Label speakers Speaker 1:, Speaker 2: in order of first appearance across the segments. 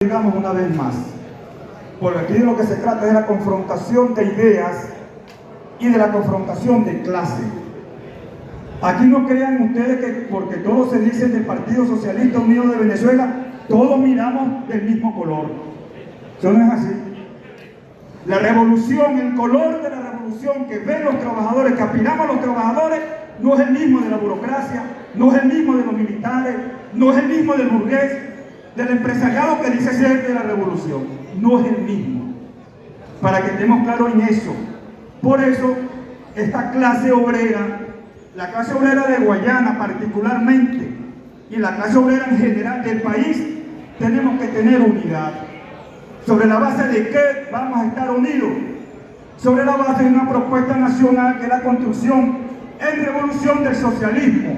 Speaker 1: Digamos una vez más, porque aquí de lo que se trata es de la confrontación de ideas y de la confrontación de clase. Aquí no crean ustedes que porque todos se dicen del Partido Socialista Unido de Venezuela, todos miramos del mismo color. Eso no es así. La revolución, el color de la revolución que ven los trabajadores, que aspiramos los trabajadores, no es el mismo de la burocracia, no es el mismo de los militares, no es el mismo del burgués, del empresariado que dice ser de la revolución. No es el mismo. Para que estemos claros en eso. Por eso, esta clase obrera, la clase obrera de Guayana particularmente, y la clase obrera en general del país, tenemos que tener unidad. ¿Sobre la base de qué vamos a estar unidos? Sobre la base de una propuesta nacional que es la construcción en revolución del socialismo.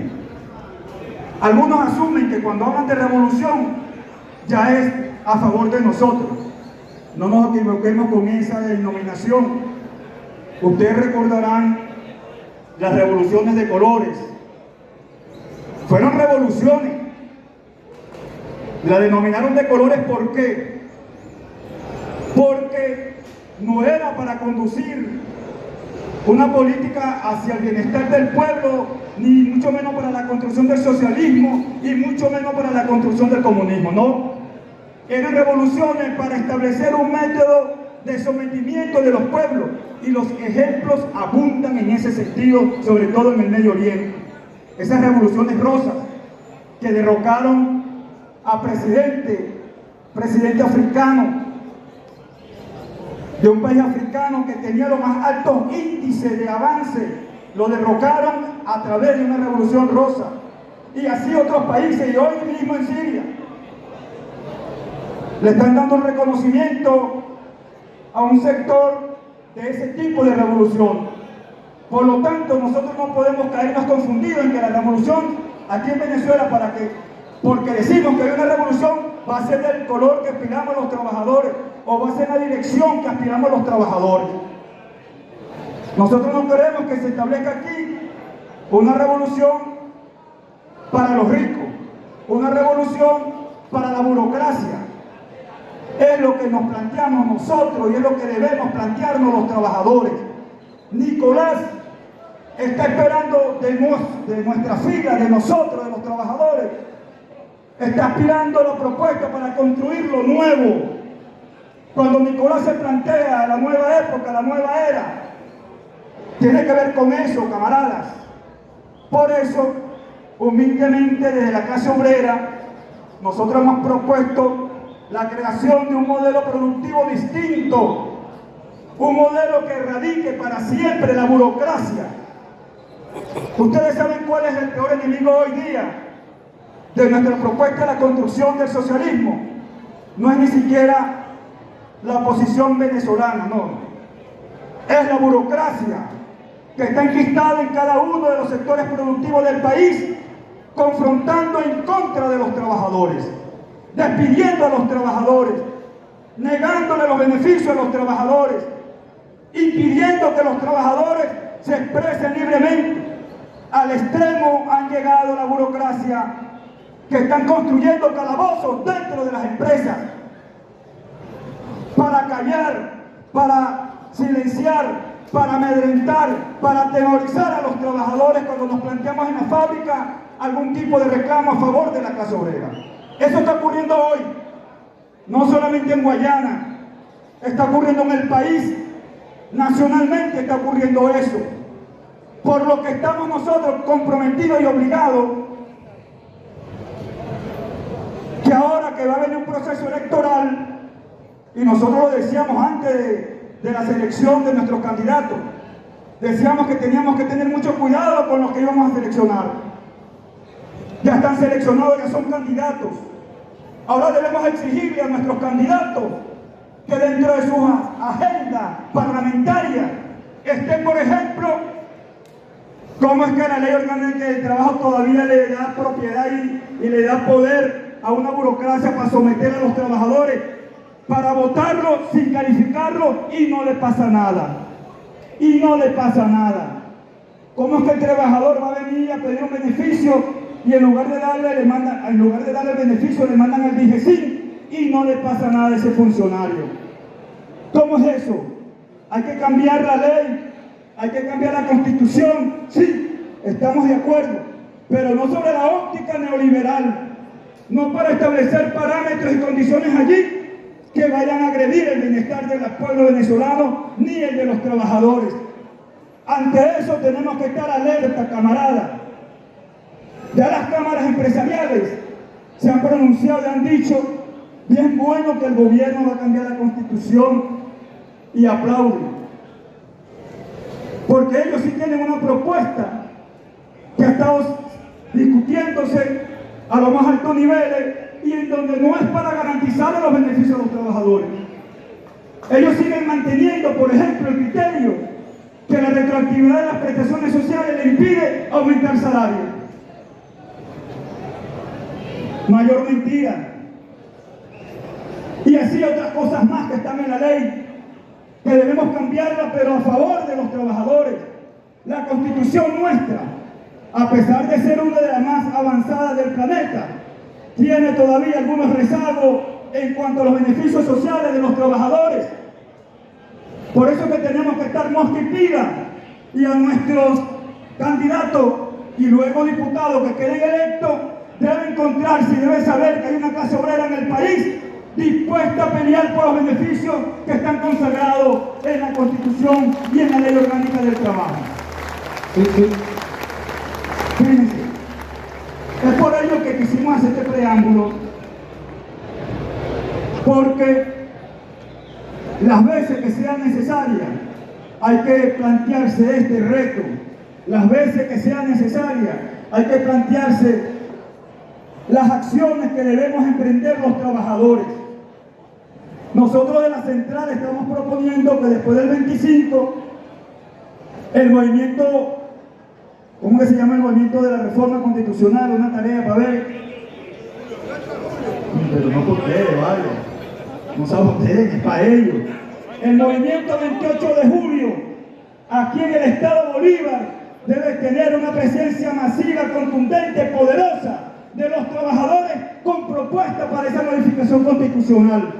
Speaker 1: Algunos asumen que cuando hablan de revolución ya es a favor de nosotros. No nos equivoquemos con esa denominación. Ustedes recordarán las revoluciones de colores. Fueron revoluciones. La denominaron de colores ¿por qué? Porque no era para conducir una política hacia el bienestar del pueblo, ni mucho menos para la construcción del socialismo, y mucho menos para la construcción del comunismo, no. Eran revoluciones para establecer un método de sometimiento de los pueblos, y los ejemplos abundan en ese sentido, sobre todo en el Medio Oriente. Esas revoluciones rosas que derrocaron a presidente africano, de un país africano que tenía los más altos índices de avance, lo derrocaron a través de una revolución rosa. Y así otros países, y hoy mismo en Siria, le están dando un reconocimiento a un sector de ese tipo de revolución. Por lo tanto, nosotros no podemos caernos confundidos en que la revolución aquí en Venezuela, porque decimos que hay una revolución, va a ser del color que aspiramos los trabajadores, o va a ser la dirección que aspiramos los trabajadores. Nosotros no queremos que se establezca aquí una revolución para los ricos, una revolución para la burocracia. Es lo que nos planteamos nosotros y es lo que debemos plantearnos los trabajadores. Nicolás está esperando de nuestra fila, de nosotros, de los trabajadores, está aspirando a la propuesta para construir lo nuevo. Cuando Nicolás se plantea la nueva época, la nueva era, tiene que ver con eso, camaradas. Por eso, humildemente desde la clase obrera, nosotros hemos propuesto la creación de un modelo productivo distinto, un modelo que erradique para siempre la burocracia. Ustedes saben cuál es el peor enemigo hoy día de nuestra propuesta de la construcción del socialismo. No es ni siquiera la oposición venezolana, no. Es la burocracia que está enquistada en cada uno de los sectores productivos del país, confrontando en contra de los trabajadores, despidiendo a los trabajadores, negándole los beneficios a los trabajadores, impidiendo que los trabajadores se expresen libremente. Al extremo han llegado la burocracia, que están construyendo calabozos dentro de las empresas para callar, para silenciar, para amedrentar, para atemorizar a los trabajadores cuando nos planteamos en la fábrica algún tipo de reclamo a favor de la clase obrera. Eso está ocurriendo hoy, no solamente en Guayana, está ocurriendo en el país, nacionalmente está ocurriendo eso, por lo que estamos nosotros comprometidos y obligados, que ahora que va a venir un proceso electoral, y nosotros lo decíamos antes de la selección de nuestros candidatos, decíamos que teníamos que tener mucho cuidado con los que íbamos a seleccionar. Ya están seleccionados, ya son candidatos. Ahora debemos exigirle a nuestros candidatos que dentro de sus agendas parlamentarias esté, por ejemplo, cómo es que la ley orgánica del trabajo todavía le da propiedad y le da poder a una burocracia para someter a los trabajadores, para votarlo sin calificarlo, y no le pasa nada. Y no le pasa nada. ¿Cómo es que el trabajador va a venir a pedir un beneficio y en lugar de darle el beneficio le mandan el DIGESIN y no le pasa nada a ese funcionario. ¿Cómo es eso? Hay que cambiar la ley, hay que cambiar la Constitución, sí, estamos de acuerdo, pero no sobre la óptica neoliberal, no para establecer parámetros y condiciones allí que vayan a agredir el bienestar del pueblo venezolano ni el de los trabajadores. Ante eso tenemos que estar alerta, camarada. Ya las cámaras empresariales se han pronunciado y han dicho, bien bueno que el gobierno va a cambiar la Constitución, y aplauden. Porque ellos sí tienen una propuesta que ha estado discutiéndose a los más altos niveles y en donde no es para garantizar los beneficios de los trabajadores. Ellos siguen manteniendo, por ejemplo, el criterio que la retroactividad de las prestaciones sociales le impide aumentar salario. Mayor mentira. Y así otras cosas más que están en la ley, que debemos cambiarla, pero a favor de los trabajadores. La Constitución nuestra, a pesar de ser una de las más avanzadas del planeta, tiene todavía algunos rezagos en cuanto a los beneficios sociales de los trabajadores. Por eso que tenemos que estar mosca y pila, y a nuestros candidatos y luego diputados que queden electos deben encontrarse y deben saber que hay una clase obrera en el país dispuesta a pelear por los beneficios que están consagrados en la Constitución y en la Ley Orgánica del Trabajo. Fíjense, es por ello que quisimos hacer este preámbulo, porque las veces que sean necesarias hay que plantearse este reto. Las veces que sean necesarias hay que plantearse las acciones que debemos emprender los trabajadores. Nosotros de la central estamos proponiendo que después del 25 el movimiento, ¿cómo que se llama el movimiento de la reforma constitucional? Una tarea para ver. Pero no por ustedes, vale. No saben ustedes, es para ellos. El movimiento 28 de julio, aquí en el estado Bolívar, debe tener una presencia masiva, contundente, poderosa de los trabajadores con propuesta para esa modificación constitucional.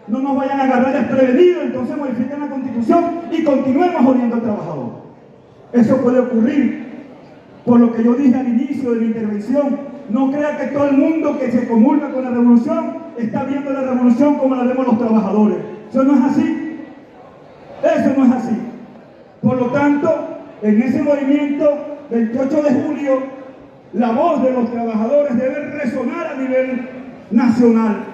Speaker 1: No nos vayan a agarrar desprevenidos, entonces modifiquen la Constitución y continuemos jodiendo al trabajador. Eso puede ocurrir, por lo que yo dije al inicio de mi intervención. No crea que todo el mundo que se comulga con la revolución está viendo la revolución como la vemos los trabajadores. Eso no es así. Eso no es así. Por lo tanto, en ese movimiento 28 de julio, la voz de los trabajadores debe resonar a nivel nacional.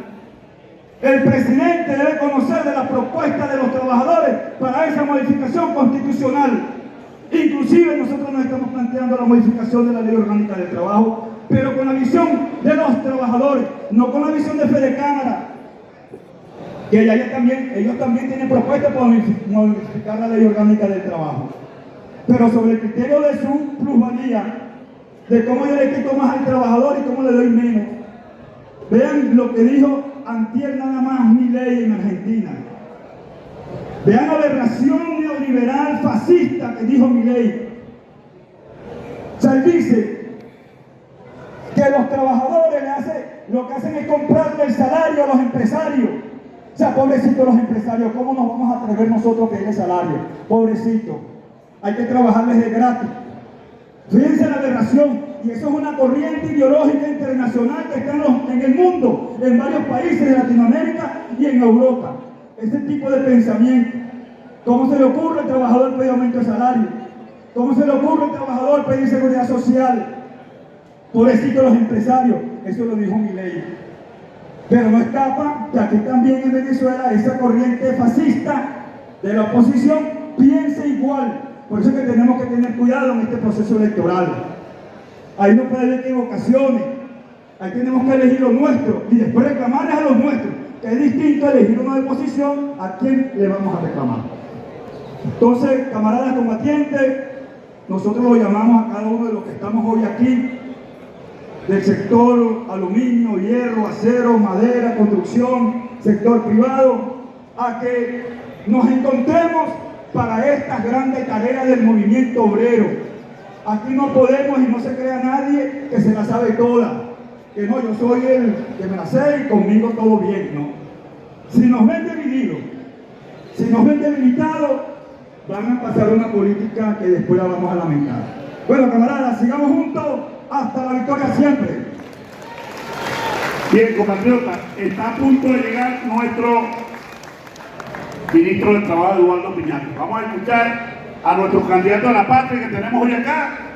Speaker 1: El presidente debe conocer de la propuesta de los trabajadores para esa modificación constitucional. Inclusive nosotros nos estamos planteando la modificación de la Ley Orgánica del Trabajo, pero con la visión de los trabajadores, no con la visión de Fede Cámara, que ellos también tienen propuestas para modificar la Ley Orgánica del Trabajo. Pero sobre el criterio de su plusvalía, de cómo yo le quito más al trabajador y cómo le doy menos. Vean lo que dijo antier nada más Milei en Argentina. Vean la aberración neoliberal fascista que dijo Milei. O sea, él dice que los trabajadores lo que hacen es comprarle el salario a los empresarios. O sea, pobrecitos los empresarios, ¿cómo nos vamos a atrever nosotros a pedir el salario? Pobrecitos, hay que trabajarles de gratis. Fíjense la aberración, y eso es una corriente ideológica internacional que está en el mundo, en varios países de Latinoamérica y en Europa. Ese tipo de pensamiento. ¿Cómo se le ocurre al trabajador pedir aumento de salario? ¿Cómo se le ocurre al trabajador pedir seguridad social? Pobrecitos los empresarios, eso lo dijo Milei. Pero no escapa que aquí también en Venezuela esa corriente fascista de la oposición piensa igual. Por eso es que tenemos que tener cuidado en este proceso electoral. Ahí no puede haber equivocaciones. Ahí tenemos que elegir lo nuestro y después reclamarles a los nuestros. Que es distinto elegir uno de oposición a quién le vamos a reclamar. Entonces, camaradas combatientes, nosotros lo llamamos a cada uno de los que estamos hoy aquí, del sector aluminio, hierro, acero, madera, construcción, sector privado, a que nos encontremos para estas grandes tareas del movimiento obrero. Aquí no podemos, y no se crea nadie que se la sabe toda, que no, yo soy el que me la sé y conmigo todo bien, no. Si nos ven divididos, si nos ven debilitados, van a pasar una política que después la vamos a lamentar. Bueno, camaradas, sigamos juntos hasta la victoria siempre.
Speaker 2: Bien, compatriotas, está a punto de llegar nuestro ministro del Trabajo, Eduardo Piñate. Vamos a escuchar a nuestro candidato a la patria que tenemos hoy acá.